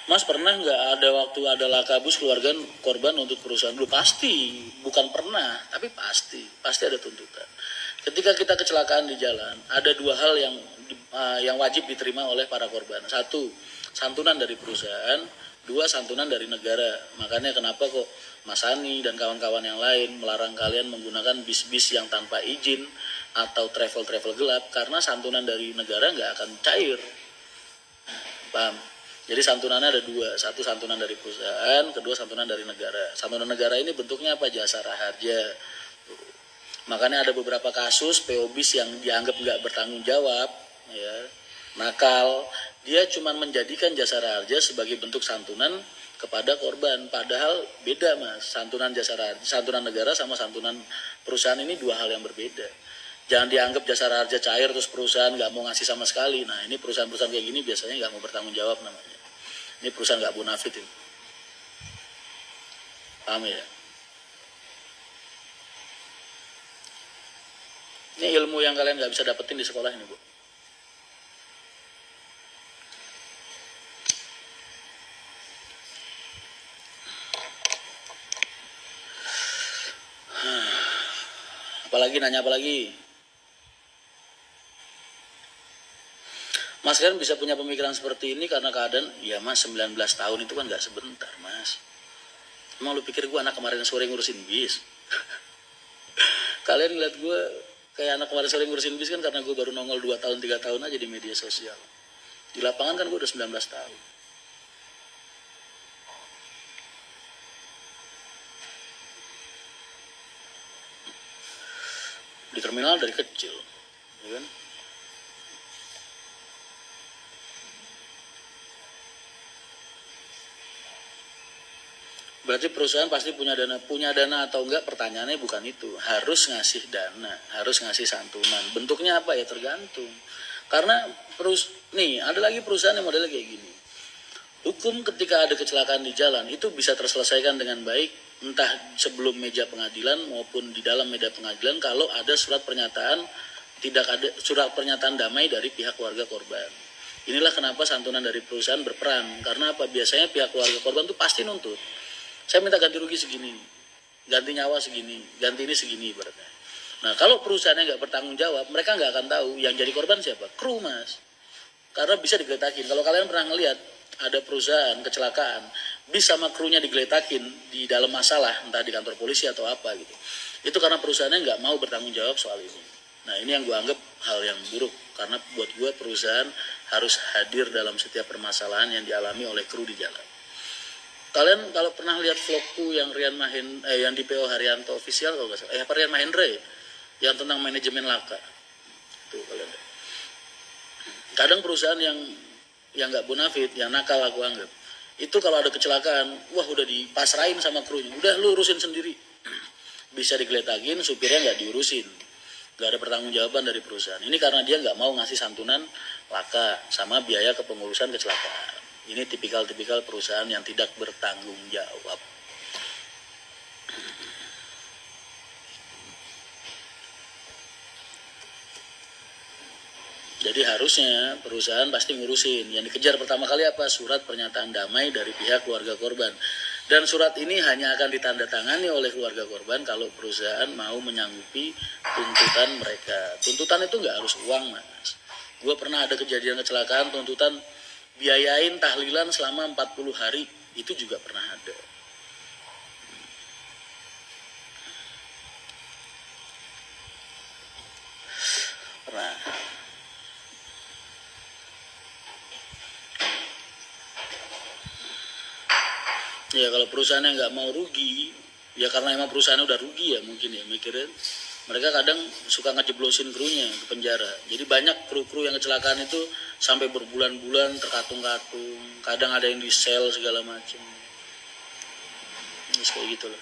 Mas pernah nggak ada waktu ada laka bus keluarga korban untuk perusahaan dulu? Pasti, bukan pernah, tapi pasti ada tuntutan. Ketika kita kecelakaan di jalan, ada dua hal yang wajib diterima oleh para korban. Satu, santunan dari perusahaan. Dua, santunan dari negara. Makanya kenapa kok Mas Ani dan kawan-kawan yang lain melarang kalian menggunakan bis-bis yang tanpa izin atau travel-travel gelap, karena santunan dari negara nggak akan cair. Paham? Jadi santunannya ada dua, satu santunan dari perusahaan, kedua santunan dari negara. Santunan negara ini bentuknya apa? Jasa raharja. Makanya ada beberapa kasus PO bis yang dianggap nggak bertanggung jawab, ya, nakal, dia cuma menjadikan jasa raharja sebagai bentuk santunan kepada korban. Padahal beda mas, santunan jasa raharja, santunan negara sama santunan perusahaan ini dua hal yang berbeda. Jangan dianggap jasa raharja cair terus perusahaan nggak mau ngasih sama sekali. Nah ini perusahaan-perusahaan kayak gini biasanya nggak mau bertanggung jawab namanya. Ini perusahaan nggak bonafit ini. Paham ya? Ini ilmu yang kalian nggak bisa dapetin di sekolah ini, Bu. Apalagi nanya apa lagi? Mas kan bisa punya pemikiran seperti ini karena keadaan, ya mas 19 tahun itu kan nggak sebentar mas. Emang lu pikir gue anak kemarin sore ngurusin bis? Kalian lihat gue kayak anak kemarin sore ngurusin bis kan karena gue baru nongol 2 tahun 3 tahun aja di media sosial. Di lapangan kan gue udah 19 tahun. Di terminal dari kecil, ya kan? Berarti perusahaan pasti punya dana atau enggak, pertanyaannya bukan itu. Harus ngasih dana, harus ngasih santunan. Bentuknya apa ya tergantung. Karena nih ada lagi perusahaan yang modelnya kayak gini. Hukum ketika ada kecelakaan di jalan itu bisa terselesaikan dengan baik, entah sebelum meja pengadilan maupun di dalam meja pengadilan kalau ada surat pernyataan damai dari pihak keluarga korban. Inilah kenapa santunan dari perusahaan berperan. Karena apa? Biasanya pihak keluarga korban itu pasti nuntut. Saya minta ganti rugi segini, ganti nyawa segini, ganti ini segini ibaratnya. Nah kalau perusahaannya nggak bertanggung jawab, mereka nggak akan tahu yang jadi korban siapa, kru mas. Karena bisa digeletakin. Kalau kalian pernah ngelihat ada perusahaan kecelakaan, bis sama krunya digeletakin di dalam masalah, entah di kantor polisi atau apa gitu. Itu karena perusahaannya nggak mau bertanggung jawab soal ini. Nah ini yang gue anggap hal yang buruk, karena buat gue perusahaan harus hadir dalam setiap permasalahan yang dialami oleh kru di jalan. Kalian kalau pernah lihat vlogku yang yang di PO Haryanto official kalau nggak salah, Rian Mahendra ya, yang tentang manajemen laka. Tuh kalian. Kadang perusahaan yang nggak bonafit, yang nakal aku anggap, itu kalau ada kecelakaan, wah udah dipasrahin sama krunya, udah lu urusin sendiri. Bisa digeletakin, supirnya nggak diurusin, nggak ada pertanggungjawaban dari perusahaan. Ini karena dia nggak mau ngasih santunan laka sama biaya kepengurusan kecelakaan. Ini tipikal perusahaan yang tidak bertanggung jawab. Jadi harusnya perusahaan pasti ngurusin. Yang dikejar pertama kali apa? Surat pernyataan damai dari pihak keluarga korban. Dan surat ini hanya akan ditandatangani oleh keluarga korban kalau perusahaan mau menyanggupi tuntutan mereka. Tuntutan itu nggak harus uang mas. Gue pernah ada kejadian kecelakaan, tuntutan biayain tahlilan selama 40 hari, itu juga pernah ada. Pernah. Ya kalau perusahaannya nggak mau rugi, ya karena emang perusahaannya udah rugi ya mungkin ya mikirin. Mereka kadang suka ngejeblosin krunya ke penjara. Jadi banyak kru-kru yang kecelakaan itu sampai berbulan-bulan terkatung-katung. Kadang ada yang di sel segala macam. Kayak gitu loh.